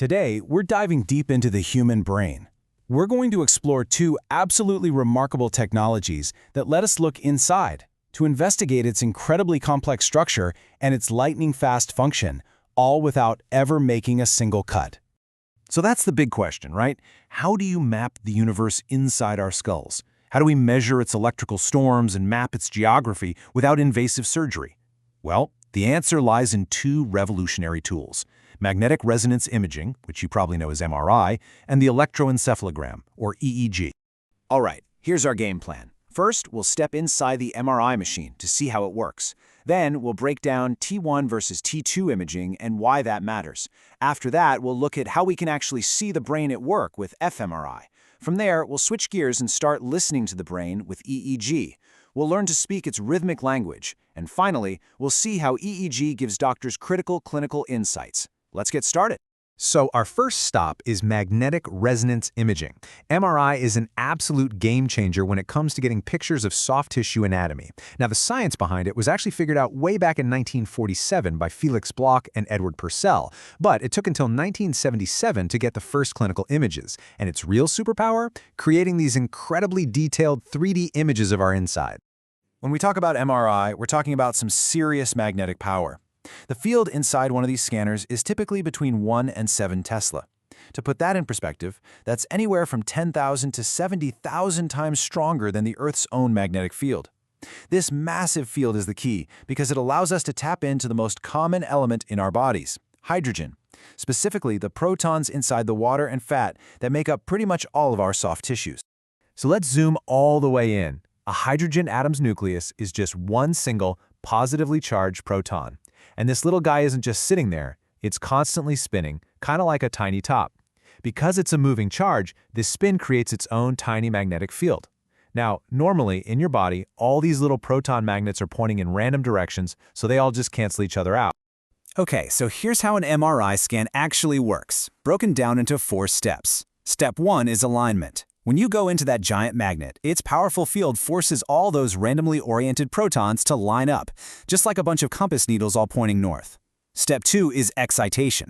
Today, we're diving deep into the human brain. We're going to explore two absolutely remarkable technologies that let us look inside to investigate its incredibly complex structure and its lightning-fast function, all without ever making a single cut. So that's the big question, right? How do you map the universe inside our skulls? How do we measure its electrical storms and map its geography without invasive surgery? Well, the answer lies in two revolutionary tools: magnetic resonance imaging, which you probably know as MRI, and the electroencephalogram, or EEG. All right, here's our game plan. First, we'll step inside the MRI machine to see how it works. Then, we'll break down T1 versus T2 imaging and why that matters. After that, we'll look at how we can actually see the brain at work with fMRI. From there, we'll switch gears and start listening to the brain with EEG. We'll learn to speak its rhythmic language. And finally, we'll see how EEG gives doctors critical clinical insights. Let's get started. So our first stop is magnetic resonance imaging. MRI is an absolute game changer when it comes to getting pictures of soft tissue anatomy. Now, the science behind it was actually figured out way back in 1947 by Felix Bloch and Edward Purcell, but it took until 1977 to get the first clinical images. And its real superpower? Creating these incredibly detailed 3D images of our inside. When we talk about MRI, we're talking about some serious magnetic power. The field inside one of these scanners is typically between 1 and 7 Tesla. To put that in perspective, that's anywhere from 10,000 to 70,000 times stronger than the Earth's own magnetic field. This massive field is the key because it allows us to tap into the most common element in our bodies, hydrogen, specifically the protons inside the water and fat that make up pretty much all of our soft tissues. So let's zoom all the way in. A hydrogen atom's nucleus is just one single positively charged proton. And this little guy isn't just sitting there, it's constantly spinning, kind of like a tiny top. Because it's a moving charge, this spin creates its own tiny magnetic field. Now, normally, in your body, all these little proton magnets are pointing in random directions, so they all just cancel each other out. Okay, so here's how an MRI scan actually works, broken down into 4 steps. Step 1 is alignment. When you go into that giant magnet, its powerful field forces all those randomly oriented protons to line up, just like a bunch of compass needles all pointing north. Step 2 is excitation.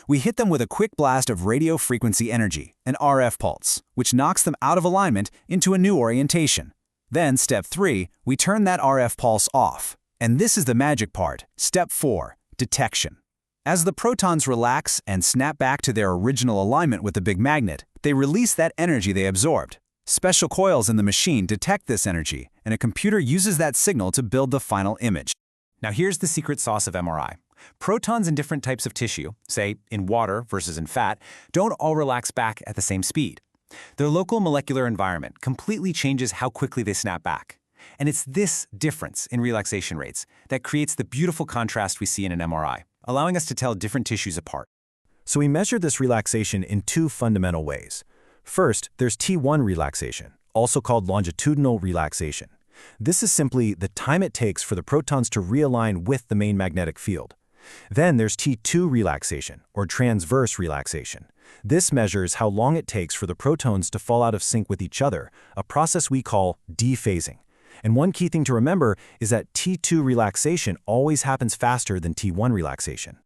We hit them with a quick blast of radio frequency energy, an RF pulse, which knocks them out of alignment into a new orientation. Then, step 3, we turn that RF pulse off. And this is the magic part. Step 4, detection. As the protons relax and snap back to their original alignment with the big magnet, they release that energy they absorbed. Special coils in the machine detect this energy, and a computer uses that signal to build the final image. Now here's the secret sauce of MRI. Protons in different types of tissue, say in water versus in fat, don't all relax back at the same speed. Their local molecular environment completely changes how quickly they snap back. And it's this difference in relaxation rates that creates the beautiful contrast we see in an MRI, allowing us to tell different tissues apart. So we measure this relaxation in two fundamental ways. First, there's T1 relaxation, also called longitudinal relaxation. This is simply the time it takes for the protons to realign with the main magnetic field. Then there's T2 relaxation, or transverse relaxation. This measures how long it takes for the protons to fall out of sync with each other, a process we call dephasing. And one key thing to remember is that T2 relaxation always happens faster than T1 relaxation.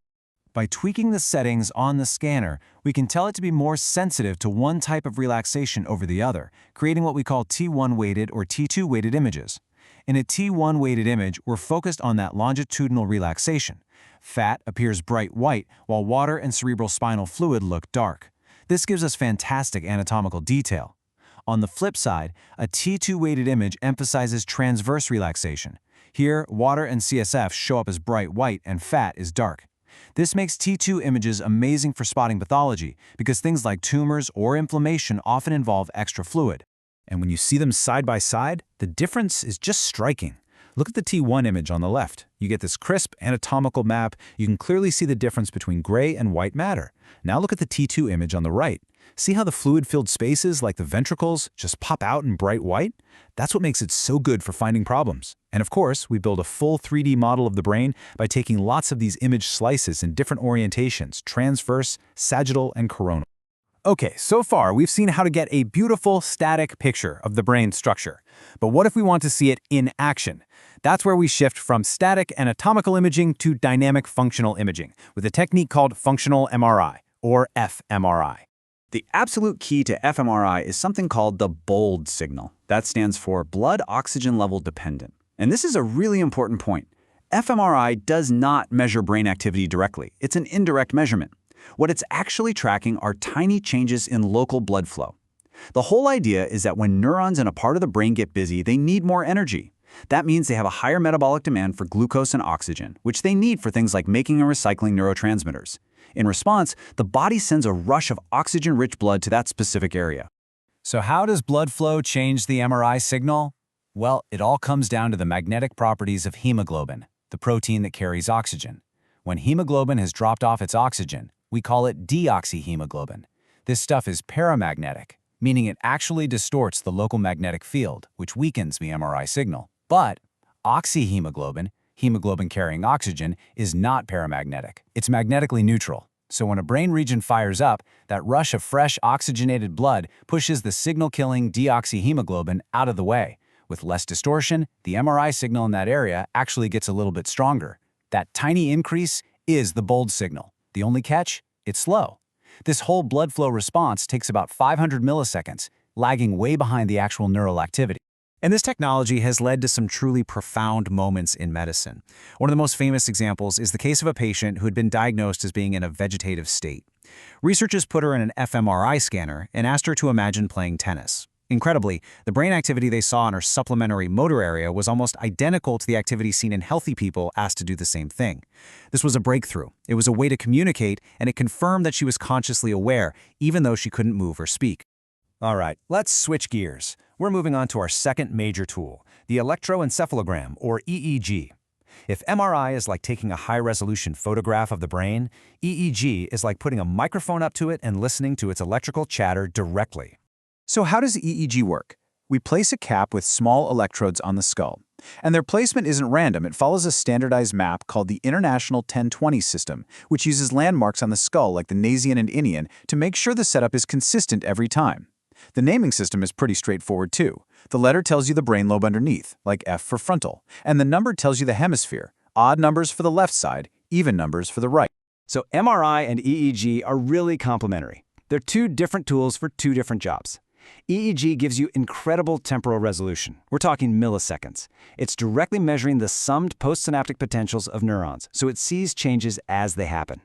By tweaking the settings on the scanner, we can tell it to be more sensitive to one type of relaxation over the other, creating what we call T1-weighted or T2-weighted images. In a T1-weighted image, we're focused on that longitudinal relaxation. Fat appears bright white, while water and cerebral spinal fluid look dark. This gives us fantastic anatomical detail. On the flip side, a T2-weighted image emphasizes transverse relaxation. Here, water and CSF show up as bright white and fat is dark. This makes T2 images amazing for spotting pathology because things like tumors or inflammation often involve extra fluid. And when you see them side by side, the difference is just striking. Look at the T1 image on the left. You get this crisp anatomical map. You can clearly see the difference between gray and white matter. Now look at the T2 image on the right. See how the fluid-filled spaces, like the ventricles, just pop out in bright white? That's what makes it so good for finding problems. And of course, we build a full 3D model of the brain by taking lots of these image slices in different orientations: transverse, sagittal, and coronal. Okay, so far we've seen how to get a beautiful static picture of the brain structure. But what if we want to see it in action? That's where we shift from static anatomical imaging to dynamic functional imaging with a technique called functional MRI, or fMRI. The absolute key to fMRI is something called the BOLD signal. That stands for blood oxygen level dependent. And this is a really important point. fMRI does not measure brain activity directly. It's an indirect measurement. What it's actually tracking are tiny changes in local blood flow. The whole idea is that when neurons in a part of the brain get busy, they need more energy. That means they have a higher metabolic demand for glucose and oxygen, which they need for things like making and recycling neurotransmitters. In response, the body sends a rush of oxygen-rich blood to that specific area. So how does blood flow change the MRI signal? Well, it all comes down to the magnetic properties of hemoglobin, the protein that carries oxygen. When hemoglobin has dropped off its oxygen, we call it deoxyhemoglobin. This stuff is paramagnetic, meaning it actually distorts the local magnetic field, which weakens the MRI signal. But oxyhemoglobin, hemoglobin carrying oxygen, is not paramagnetic. It's magnetically neutral. So when a brain region fires up, that rush of fresh oxygenated blood pushes the signal-killing deoxyhemoglobin out of the way. With less distortion, the MRI signal in that area actually gets a little bit stronger. That tiny increase is the BOLD signal. The only catch? It's slow. This whole blood flow response takes about 500 milliseconds, lagging way behind the actual neural activity. And this technology has led to some truly profound moments in medicine. One of the most famous examples is the case of a patient who had been diagnosed as being in a vegetative state. Researchers put her in an fMRI scanner and asked her to imagine playing tennis. Incredibly, the brain activity they saw in her supplementary motor area was almost identical to the activity seen in healthy people asked to do the same thing. This was a breakthrough. It was a way to communicate, and it confirmed that she was consciously aware, even though she couldn't move or speak. All right, let's switch gears. We're moving on to our second major tool, the electroencephalogram, or EEG. If MRI is like taking a high-resolution photograph of the brain, EEG is like putting a microphone up to it and listening to its electrical chatter directly. So how does EEG work? We place a cap with small electrodes on the skull. And their placement isn't random. It follows a standardized map called the International 1020 system, which uses landmarks on the skull like the Nasian and Inian to make sure the setup is consistent every time. The naming system is pretty straightforward too. The letter tells you the brain lobe underneath, like F for frontal, and the number tells you the hemisphere, odd numbers for the left side, even numbers for the right. So MRI and EEG are really complementary. They're two different tools for two different jobs. EEG gives you incredible temporal resolution. We're talking milliseconds. It's directly measuring the summed postsynaptic potentials of neurons, so it sees changes as they happen.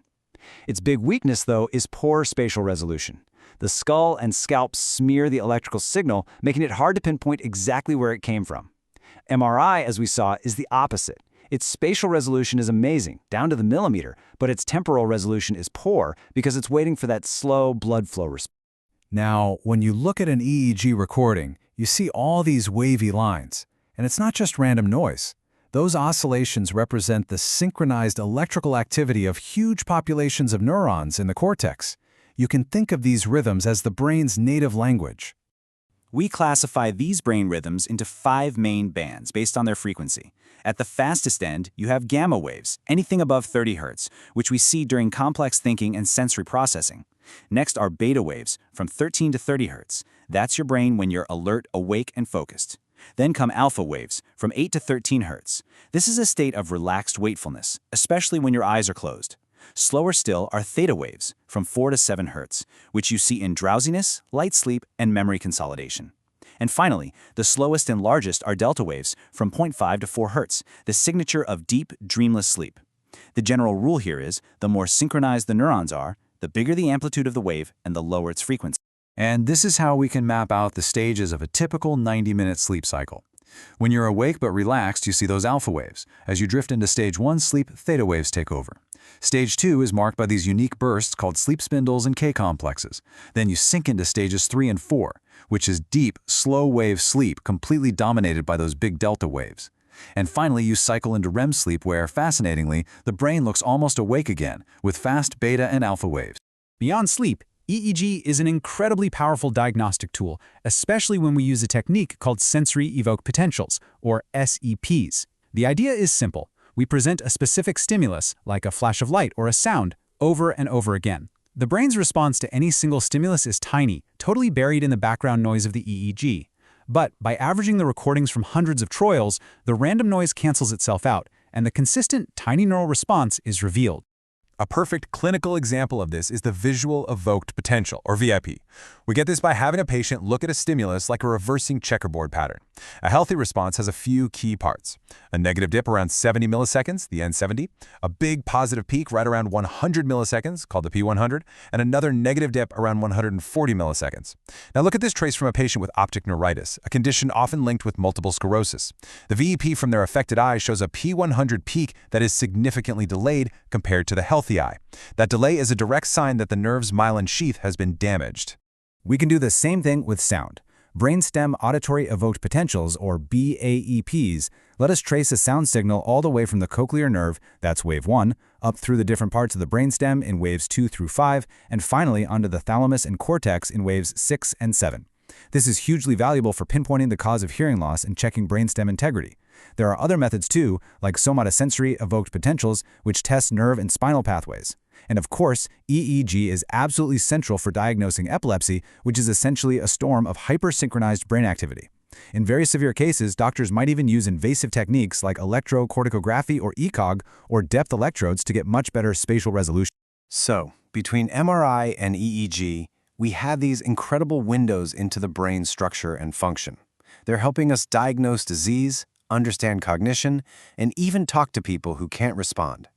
Its big weakness, though, is poor spatial resolution. The skull and scalp smear the electrical signal, making it hard to pinpoint exactly where it came from. MRI, as we saw, is the opposite. Its spatial resolution is amazing, down to the millimeter, but its temporal resolution is poor because it's waiting for that slow blood flow response. Now, when you look at an EEG recording, you see all these wavy lines. And it's not just random noise. Those oscillations represent the synchronized electrical activity of huge populations of neurons in the cortex. You can think of these rhythms as the brain's native language. We classify these brain rhythms into 5 main bands based on their frequency. At the fastest end, you have gamma waves, anything above 30 Hz, which we see during complex thinking and sensory processing. Next are beta waves, from 13 to 30 Hz. That's your brain when you're alert, awake, and focused. Then come alpha waves, from 8 to 13 Hz. This is a state of relaxed wakefulness, especially when your eyes are closed. Slower still are theta waves, from 4 to 7 Hz, which you see in drowsiness, light sleep, and memory consolidation. And finally, the slowest and largest are delta waves, from 0.5 to 4 Hz, the signature of deep, dreamless sleep. The general rule here is, the more synchronized the neurons are, the bigger the amplitude of the wave and the lower its frequency. And this is how we can map out the stages of a typical 90-minute sleep cycle. When you're awake but relaxed, you see those alpha waves. As you drift into stage 1 sleep, theta waves take over. Stage 2 is marked by these unique bursts called sleep spindles and K-complexes. Then you sink into stages 3 and 4, which is deep, slow-wave sleep completely dominated by those big delta waves. And finally, you cycle into REM sleep where, fascinatingly, the brain looks almost awake again, with fast beta and alpha waves. Beyond sleep, EEG is an incredibly powerful diagnostic tool, especially when we use a technique called sensory evoked potentials, or SEPs. The idea is simple. We present a specific stimulus, like a flash of light or a sound, over and over again. The brain's response to any single stimulus is tiny, totally buried in the background noise of the EEG. But by averaging the recordings from hundreds of troils, the random noise cancels itself out, and the consistent, tiny neural response is revealed. A perfect clinical example of this is the visual evoked potential, or VIP. We get this by having a patient look at a stimulus like a reversing checkerboard pattern. A healthy response has a few key parts. A negative dip around 70 milliseconds, the N70, a big positive peak right around 100 milliseconds, called the P100, and another negative dip around 140 milliseconds. Now look at this trace from a patient with optic neuritis, a condition often linked with multiple sclerosis. The VEP from their affected eye shows a P100 peak that is significantly delayed compared to the healthy eye. That delay is a direct sign that the nerve's myelin sheath has been damaged. We can do the same thing with sound. Brainstem auditory evoked potentials, or BAEPs, let us trace a sound signal all the way from the cochlear nerve, that's wave 1, up through the different parts of the brainstem in waves 2 through 5, and finally onto the thalamus and cortex in waves 6 and 7. This is hugely valuable for pinpointing the cause of hearing loss and checking brainstem integrity. There are other methods too, like somatosensory evoked potentials, which test nerve and spinal pathways. And of course, EEG is absolutely central for diagnosing epilepsy, which is essentially a storm of hypersynchronized brain activity. In very severe cases, doctors might even use invasive techniques like electrocorticography or ECOG or depth electrodes to get much better spatial resolution. So, between MRI and EEG, we have these incredible windows into the brain's structure and function. They're helping us diagnose disease, understand cognition, and even talk to people who can't respond.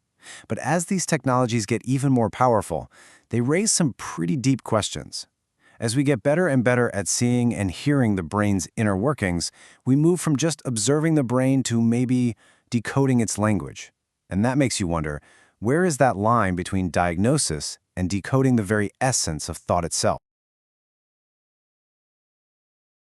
But as these technologies get even more powerful, they raise some pretty deep questions. As we get better and better at seeing and hearing the brain's inner workings, we move from just observing the brain to maybe decoding its language. And that makes you wonder, where is that line between diagnosis and decoding the very essence of thought itself?